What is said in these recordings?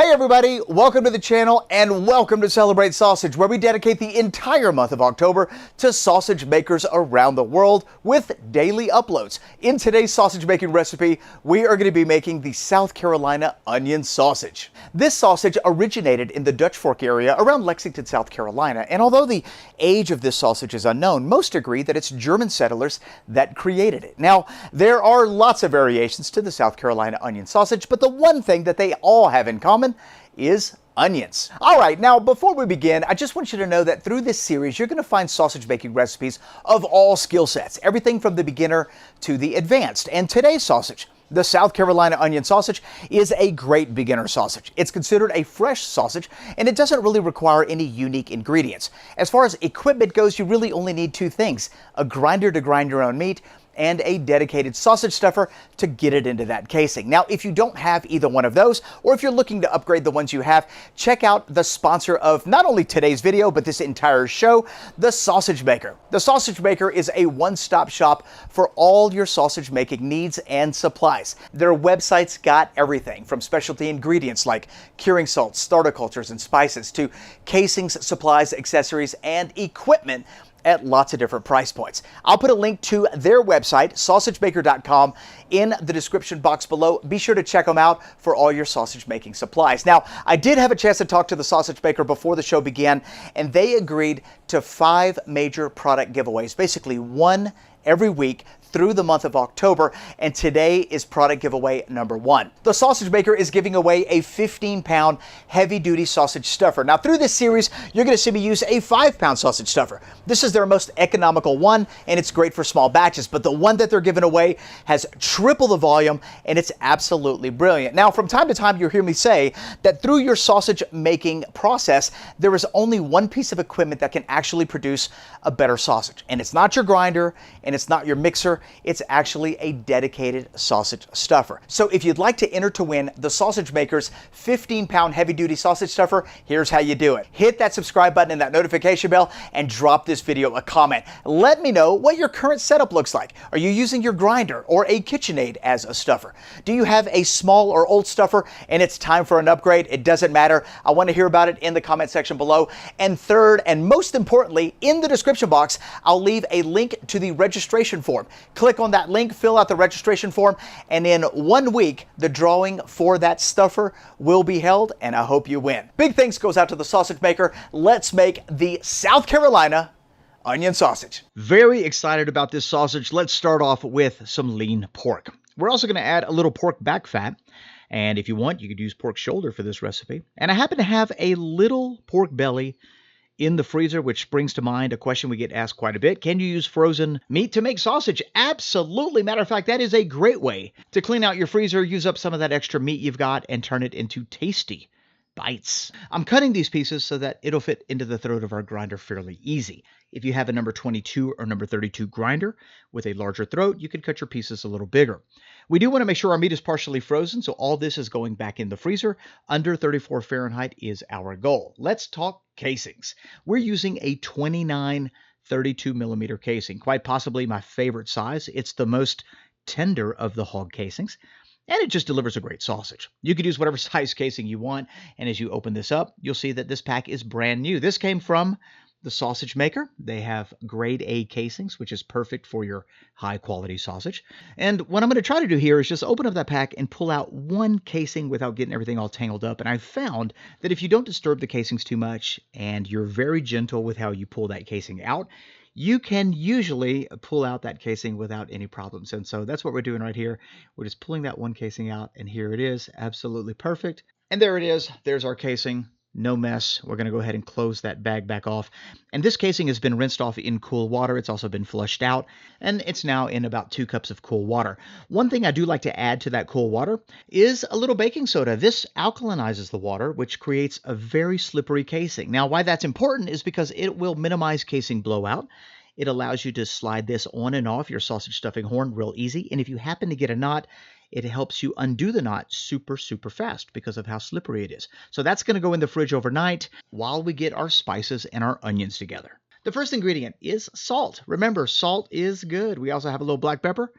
Hey everybody, welcome to the channel and welcome to Celebrate Sausage, where we dedicate the entire month of October to sausage makers around the world with daily uploads. In today's sausage making recipe, we are going to be making the South Carolina onion sausage. This sausage originated in the Dutch Fork area around Lexington, South Carolina, and although the age of this sausage is unknown, most agree that it's German settlers that created it. Now, there are lots of variations to the South Carolina onion sausage, but the one thing that they all have in common is onions. All right, now before we begin, I just want you to know that through this series, you're going to find sausage making recipes of all skill sets, everything from the beginner to the advanced. And today's sausage, the South Carolina onion sausage, is a great beginner sausage. It's considered a fresh sausage, and it doesn't really require any unique ingredients. As far as equipment goes, you really only need two things: a grinder to grind your own meat, and a dedicated sausage stuffer to get it into that casing. Now, if you don't have either one of those, or if you're looking to upgrade the ones you have, check out the sponsor of not only today's video, but this entire show, The Sausage Maker. The Sausage Maker is a one-stop shop for all your sausage making needs and supplies. Their website's got everything from specialty ingredients like curing salts, starter cultures, and spices to casings, supplies, accessories, and equipment at lots of different price points. I'll put a link to their website, sausagemaker.com, in the description box below. Be sure to check them out for all your sausage making supplies. Now, I did have a chance to talk to the sausage maker before the show began, and they agreed to 5 major product giveaways, basically one every week through the month of October, and today is product giveaway number 1. The Sausage Maker is giving away a 15-pound heavy-duty sausage stuffer. Now, through this series, you're going to see me use a 5-pound sausage stuffer. This is their most economical one, and it's great for small batches, but the one that they're giving away has triple the volume, and it's absolutely brilliant. Now, from time to time, you'll hear me say that through your sausage making process, there is only one piece of equipment that can actually produce a better sausage, and it's not your grinder, and it's not your mixer. It's actually a dedicated sausage stuffer. So if you'd like to enter to win the Sausage Maker's 15-pound heavy-duty sausage stuffer, here's how you do it. Hit that subscribe button and that notification bell and drop this video a comment. Let me know what your current setup looks like. Are you using your grinder or a KitchenAid as a stuffer? Do you have a small or old stuffer and it's time for an upgrade? It doesn't matter. I want to hear about it in the comment section below. And third, and most importantly, in the description box, I'll leave a link to the registration form. Click on that link, fill out the registration form, and in 1 week, the drawing for that stuffer will be held, and I hope you win. Big thanks goes out to the Sausage Maker. Let's make the South Carolina onion sausage. Very excited about this sausage. Let's start off with some lean pork. We're also going to add a little pork back fat, and if you want, you could use pork shoulder for this recipe. And I happen to have a little pork belly in the freezer, which brings to mind a question we get asked quite a bit. Can you use frozen meat to make sausage? Absolutely. Matter of fact, that is a great way to clean out your freezer, use up some of that extra meat you've got, and turn it into tasty bites. I'm cutting these pieces so that it'll fit into the throat of our grinder fairly easy. If you have a number 22 or number 32 grinder with a larger throat, you can cut your pieces a little bigger. We do want to make sure our meat is partially frozen, so all this is going back in the freezer. Under 34 Fahrenheit is our goal. Let's talk casings. We're using a 29 32 millimeter casing, quite possibly my favorite size. It's the most tender of the hog casings, and it just delivers a great sausage. You could use whatever size casing you want, and as you open this up, you'll see that this pack is brand new. This came from the Sausage Maker. They have grade A casings, which is perfect for your high quality sausage. And what I'm going to try to do here is just open up that pack and pull out one casing without getting everything all tangled up. And I've found that if you don't disturb the casings too much and you're very gentle with how you pull that casing out, you can usually pull out that casing without any problems. And so that's what we're doing right here. We're just pulling that one casing out, and here it is, absolutely perfect. And there it is. There's our casing. No mess. We're going to go ahead and close that bag back off. And this casing has been rinsed off in cool water. It's also been flushed out, and it's now in about 2 cups of cool water. One thing I do like to add to that cool water is a little baking soda. This alkalinizes the water, which creates a very slippery casing. Now, why that's important is because it will minimize casing blowout. It allows you to slide this on and off your sausage stuffing horn real easy. And if you happen to get a knot, it helps you undo the knot super fast because of how slippery it is. So that's going to go in the fridge overnight while we get our spices and our onions together. The first ingredient is salt. Remember, salt is good. We also have a little black pepper,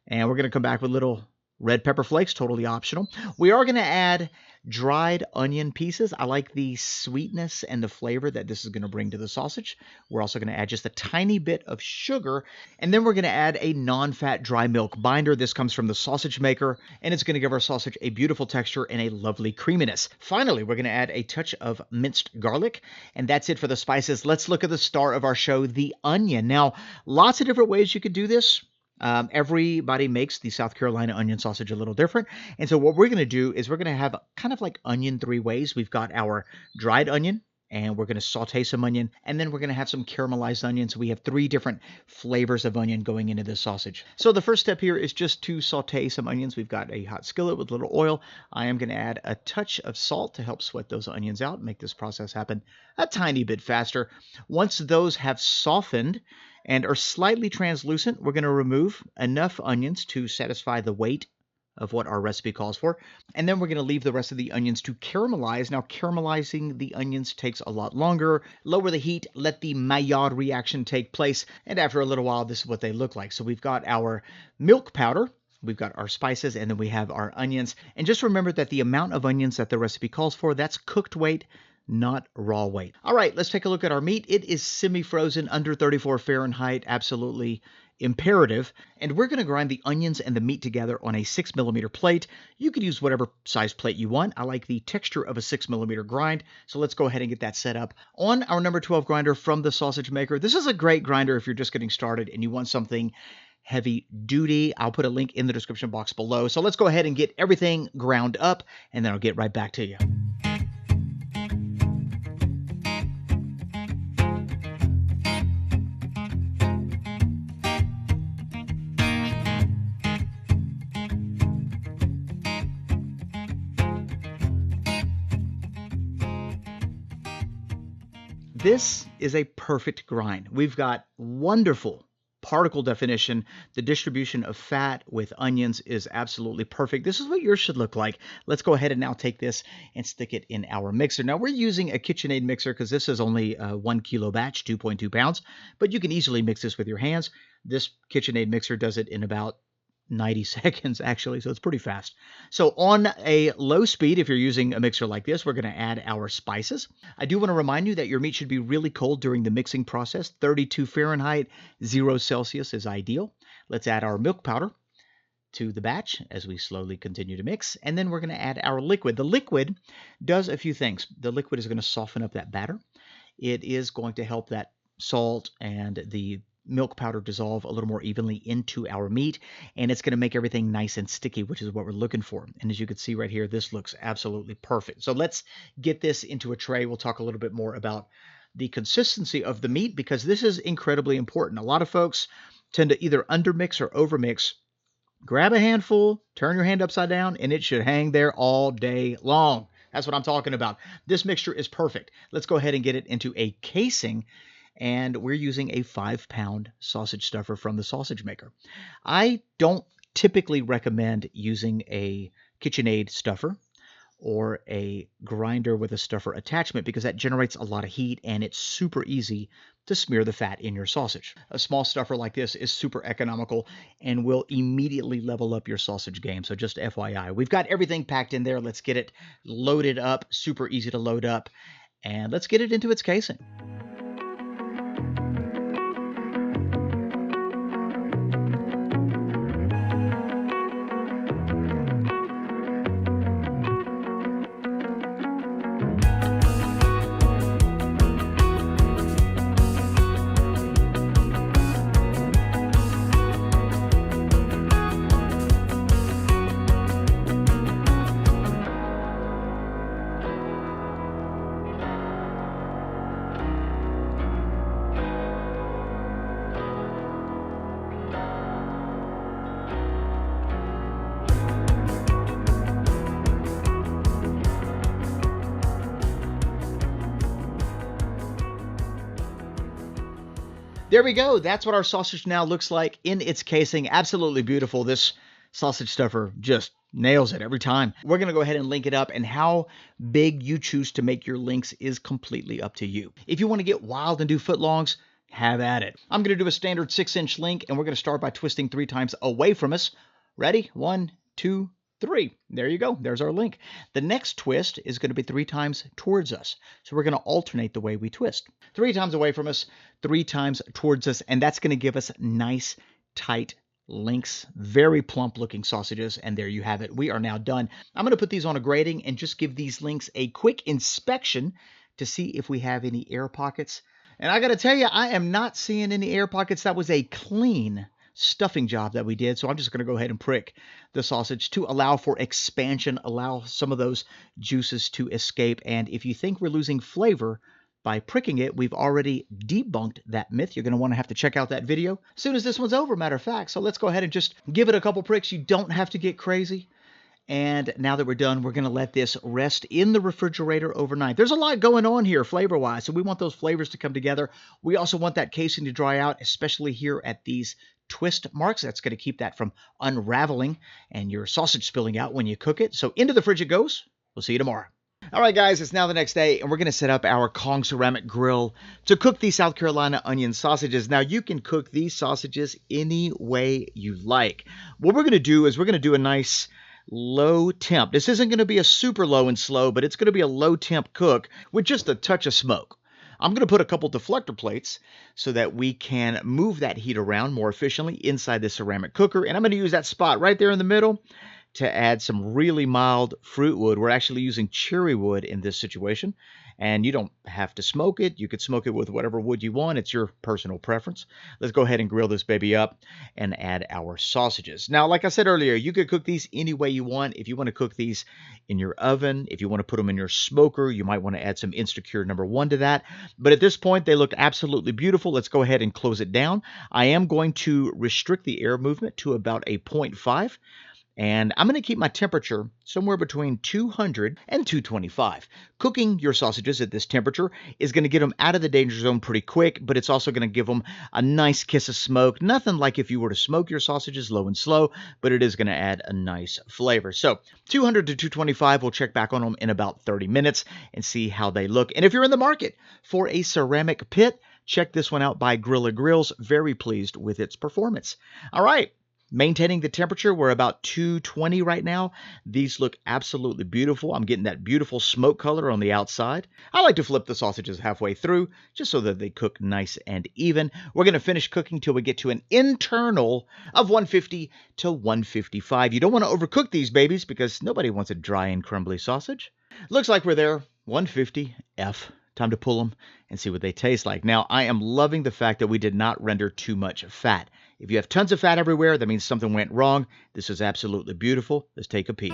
and we're going to come back with a little Red pepper flakes, totally optional. We are going to add dried onion pieces. I like the sweetness and the flavor that this is going to bring to the sausage. We're also going to add just a tiny bit of sugar, and then we're going to add a non-fat dry milk binder. This comes from the sausage maker, and it's going to give our sausage a beautiful texture and a lovely creaminess. Finally, we're going to add a touch of minced garlic, and that's it for the spices. Let's look at the star of our show, the onion. Now, lots of different ways you could do this. Everybody makes the South Carolina onion sausage a little different. And so what we're going to do is we're going to have kind of like onion three ways. We've got our dried onion, and we're going to saute some onion, and then we're going to have some caramelized onion. So we have three different flavors of onion going into this sausage. So the first step here is just to saute some onions. We've got a hot skillet with a little oil. I am going to add a touch of salt to help sweat those onions out, make this process happen a tiny bit faster. Once those have softened and are slightly translucent, we're going to remove enough onions to satisfy the weight of what our recipe calls for. And then we're going to leave the rest of the onions to caramelize. Now, caramelizing the onions takes a lot longer. Lower the heat, let the Maillard reaction take place, and after a little while, this is what they look like. So we've got our milk powder, we've got our spices, and then we have our onions. And just remember that the amount of onions that the recipe calls for, that's cooked weight, not raw weight. All right, let's take a look at our meat. It is semi-frozen, under 34 Fahrenheit, absolutely imperative. And we're going to grind the onions and the meat together on a 6mm plate. You could use whatever size plate you want. I like the texture of a 6mm grind, so let's go ahead and get that set up on our number 12 grinder from the sausage maker. This is a great grinder if you're just getting started and you want something heavy duty. I'll put a link in the description box below. So let's go ahead and get everything ground up, and then I'll get right back to you. This is a perfect grind. We've got wonderful particle definition. The distribution of fat with onions is absolutely perfect. This is what yours should look like. Let's go ahead and now take this and stick it in our mixer. Now, we're using a KitchenAid mixer because this is only a 1 kilo batch, 2.2 pounds, but you can easily mix this with your hands. This KitchenAid mixer does it in about 90 seconds, actually, so it's pretty fast. So on a low speed, if you're using a mixer like this, we're going to add our spices. I do want to remind you that your meat should be really cold during the mixing process. 32 Fahrenheit, 0 Celsius is ideal. Let's add our milk powder to the batch as we slowly continue to mix, and then we're going to add our liquid. The liquid does a few things. The liquid is going to soften up that batter. It is going to help that salt and the milk powder dissolve a little more evenly into our meat, and it's going to make everything nice and sticky, which is what we're looking for. And as you can see right here, this looks absolutely perfect. So let's get this into a tray. We'll talk a little bit more about the consistency of the meat because this is incredibly important. A lot of folks tend to either undermix or overmix. Grab a handful, turn your hand upside down, and it should hang there all day long. That's what I'm talking about. This mixture is perfect. Let's go ahead and get it into a casing. And we're using a 5-pound sausage stuffer from the sausage maker. I don't typically recommend using a KitchenAid stuffer or a grinder with a stuffer attachment because that generates a lot of heat and it's super easy to smear the fat in your sausage. A small stuffer like this is super economical and will immediately level up your sausage game. So just FYI, we've got everything packed in there. Let's get it loaded up, super easy to load up, and let's get it into its casing. There we go. That's what our sausage now looks like in its casing. Absolutely beautiful. This sausage stuffer just nails it every time. We're going to go ahead and link it up, and how big you choose to make your links is completely up to you. If you want to get wild and do footlongs, have at it. I'm going to do a standard 6-inch link, and we're going to start by twisting 3 times away from us. Ready? 1, 2, 3. There you go. There's our link. The next twist is going to be 3 times towards us. So we're going to alternate the way we twist. 3 times away from us, 3 times towards us, and that's going to give us nice, tight links, very plump looking sausages, and there you have it. We are now done. I'm going to put these on a grating and just give these links a quick inspection to see if we have any air pockets. And I got to tell you, I am not seeing any air pockets. That was a clean stuffing job that we did. So I'm just going to go ahead and prick the sausage to allow for expansion, allow some of those juices to escape. And if you think we're losing flavor by pricking it, we've already debunked that myth. You're going to want to have to check out that video as soon as this one's over, matter of fact. So let's go ahead and just give it a couple pricks. You don't have to get crazy. And now that we're done, we're going to let this rest in the refrigerator overnight. There's a lot going on here flavor-wise, so we want those flavors to come together. We also want that casing to dry out, especially here at these twist marks. That's going to keep that from unraveling and your sausage spilling out when you cook it. So into the fridge it goes. We'll see you tomorrow. All right, guys, it's now the next day, and we're going to set up our Kong ceramic grill to cook these South Carolina onion sausages. Now, you can cook these sausages any way you like. What we're going to do is we're going to do a nice low temp. This isn't going to be a super low and slow, but it's going to be a low temp cook with just a touch of smoke. I'm going to put a couple deflector plates so that we can move that heat around more efficiently inside the ceramic cooker. And I'm going to use that spot right there in the middle to add some really mild fruit wood. We're actually using cherry wood in this situation. And you don't have to smoke it. You could smoke it with whatever wood you want. It's your personal preference. Let's go ahead and grill this baby up and add our sausages. Now, like I said earlier, you could cook these any way you want. If you want to cook these in your oven, if you want to put them in your smoker, you might want to add some Instacure #1 to that. But at this point, they look absolutely beautiful. Let's go ahead and close it down. I am going to restrict the air movement to about a 0.5. And I'm going to keep my temperature somewhere between 200 and 225. Cooking your sausages at this temperature is going to get them out of the danger zone pretty quick, but it's also going to give them a nice kiss of smoke. Nothing like if you were to smoke your sausages low and slow, but it is going to add a nice flavor. So 200 to 225, we'll check back on them in about 30 minutes and see how they look. And if you're in the market for a ceramic pit, check this one out by Grilla Grills. Very pleased with its performance. All right. Maintaining the temperature, we're about 220 right now. These look absolutely beautiful. I'm getting that beautiful smoke color on the outside. I like to flip the sausages halfway through just so that they cook nice and even. We're going to finish cooking till we get to an internal of 150 to 155. You don't want to overcook these babies because nobody wants a dry and crumbly sausage. Looks like we're there. 150 F. Time to pull them and see what they taste like. Now, I am loving the fact that we did not render too much fat. If you have tons of fat everywhere, that means something went wrong. This is absolutely beautiful. Let's take a peek.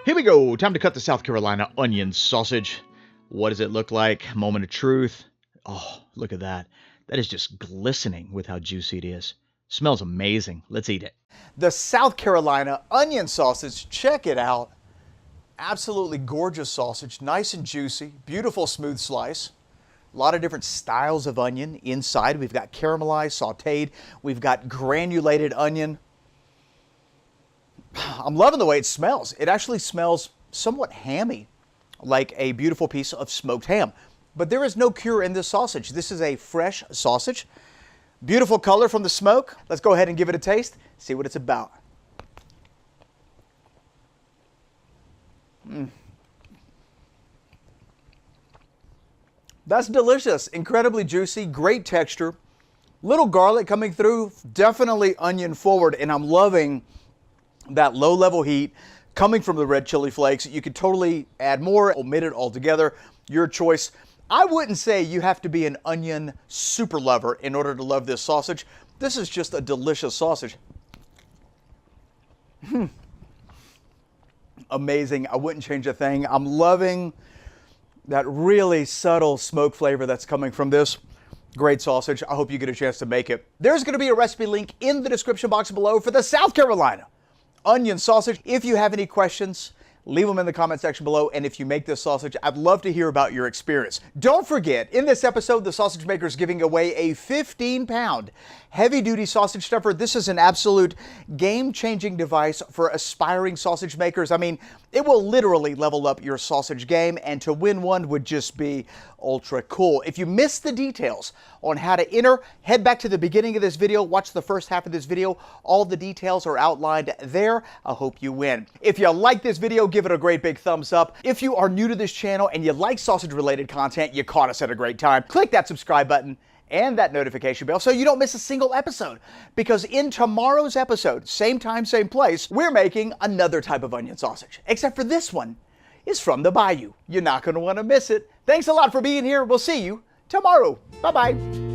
Here we go. Time to cut the South Carolina onion sausage. What does it look like? Moment of truth. Oh, look at that. That is just glistening with how juicy it is. Smells amazing. Let's eat it. The South Carolina onion sausage, check it out. Absolutely gorgeous sausage, nice and juicy, beautiful smooth slice. A lot of different styles of onion inside. We've got caramelized, sauteed. We've got granulated onion. I'm loving the way it smells. It actually smells somewhat hammy, like a beautiful piece of smoked ham. But there is no cure in this sausage. This is a fresh sausage. Beautiful color from the smoke. Let's go ahead and give it a taste, see what it's about. That's delicious, incredibly juicy, great texture. Little garlic coming through, definitely onion forward, and I'm loving that low-level heat coming from the red chili flakes. You could totally add more, omit it altogether, your choice. I wouldn't say you have to be an onion super lover in order to love this sausage. This is just a delicious sausage. Amazing. I wouldn't change a thing. I'm loving that really subtle smoke flavor that's coming from this. Great sausage. I hope you get a chance to make it. There's going to be a recipe link in the description box below for the South Carolina onion sausage. If you have any questions, leave them in the comment section below, and if you make this sausage, I'd love to hear about your experience. Don't forget, in this episode, the Sausage Maker is giving away a 15-pound heavy-duty sausage stuffer. This is an absolute game-changing device for aspiring sausage makers. I mean, It will literally level up your sausage game, and to win one would just be ultra cool. If you missed the details on how to enter, head back to the beginning of this video, watch the first half of this video. All the details are outlined there. I hope you win. If you like this video, give it a great big thumbs up. If you are new to this channel and you like sausage related content, you caught us at a great time. Click that subscribe button and that notification bell so you don't miss a single episode. Because in tomorrow's episode, same time, same place, we're making another type of onion sausage. Except for this one is from the bayou. You're not going to want to miss it. Thanks a lot for being here. We'll see you tomorrow. Bye-bye.